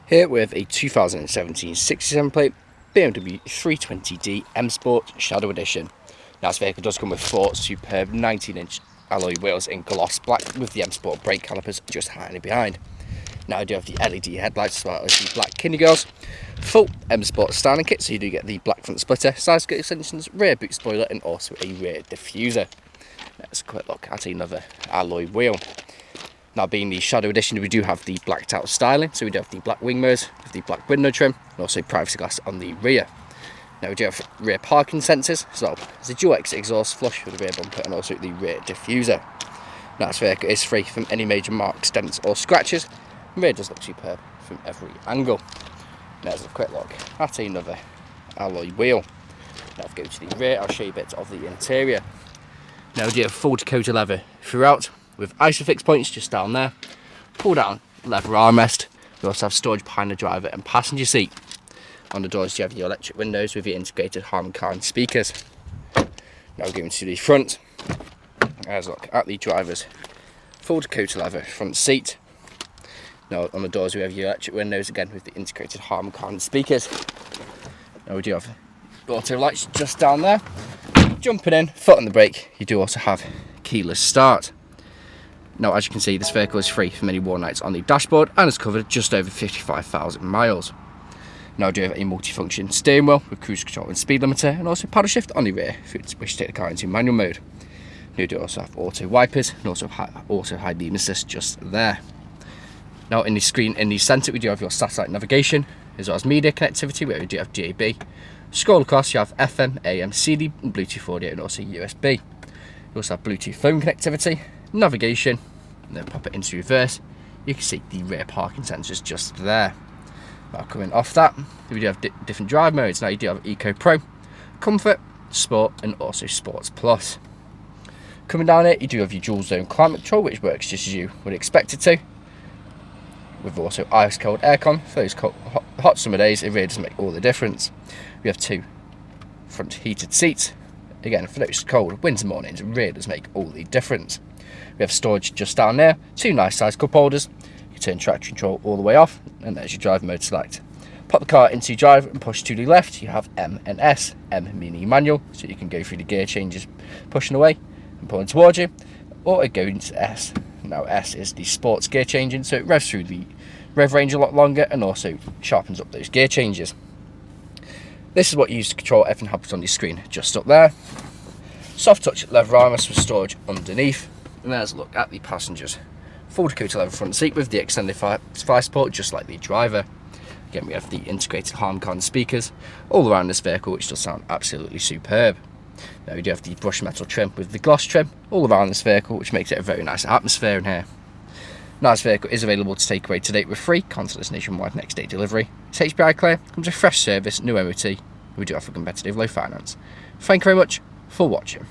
Here with a 2017 67 plate BMW 320d M Sport Shadow Edition. Now this vehicle does come with 4 superb 19-inch alloy wheels in gloss black with the M Sport brake calipers just hiding behind. Now I do have the LED headlights as well as the black Kinder Girls. Full M Sport styling kit, so you do get the black front splitter, side skirt extensions, rear boot spoiler and also a rear diffuser. Let's have a quick look at another alloy wheel. Now being the Shadow Edition, we do have the blacked out styling, so we do have the black wing mirrors with the black window trim and also privacy glass on the rear. Now we do have rear parking sensors as well as the dual exit exhaust flush with the rear bumper and also the rear diffuser. Now this vehicle is free from any major marks, dents or scratches. The rear does look superb from every angle. Now let's have a quick look at another alloy wheel. Now if we go to the rear, I'll show you bits of the interior. Now we do have full Dakota leather throughout, with ISOFIX points just down there, pull down leather armrest. We also have storage behind the driver and passenger seat. On the doors you have your electric windows with your integrated Harman speakers. Now going to the front, let's look at the driver's full Dakota leather front seat. Now on the doors we have your electric windows again with the integrated Harman speakers. Now we do have auto lights just down there. Jumping in, foot on the brake, you do also have keyless start. Now as you can see, this vehicle is free from any worn nights on the dashboard and is covered just over 55,000 miles. Now I do have a multifunction steering wheel with cruise control and speed limiter and also paddle shift on the rear if you wish to take the car into manual mode. You do also have auto wipers and also high beam assist just there. Now in the screen in the centre we do have your satellite navigation as well as media connectivity where we do have DAB. Scroll across you have FM, AM, CD, and Bluetooth audio and also USB. You also have Bluetooth phone connectivity, navigation, and then pop it into reverse. You can see the rear parking sensors just there. Now coming off that, we do have different drive modes. Now you do have Eco Pro, Comfort, Sport and also Sports Plus. Coming down here you do have your dual zone climate control which works just as you would expect it to. With also ice cold aircon for those hot summer days, it really does make all the difference. We have 2 front heated seats. Again, for those cold winter mornings, it really does make all the difference. We have storage just down there, 2 nice sized cup holders. You can turn traction control all the way off, and there's your drive mode select. Pop the car into drive and push to the left. You have M and S. M meaning manual, so you can go through the gear changes, pushing away and pulling towards you, or go into S. Now S is the sports gear changing, so it revs through the rev range a lot longer and also sharpens up those gear changes. This is what you use to control everything happens on your screen just up there. Soft touch leather armrest with storage underneath. And there's a look at the passengers. Full Dakota leather front seat with the extended fire support just like the driver. Again we have the integrated Harman speakers all around this vehicle which does sound absolutely superb. Now we do have the brushed metal trim with the gloss trim all around this vehicle which makes it a very nice atmosphere in here. Now this vehicle is available to take away today with free contactless nationwide next day delivery. It's HPI clear, comes with fresh service, new MOT, and we do offer competitive low finance. Thank you very much for watching.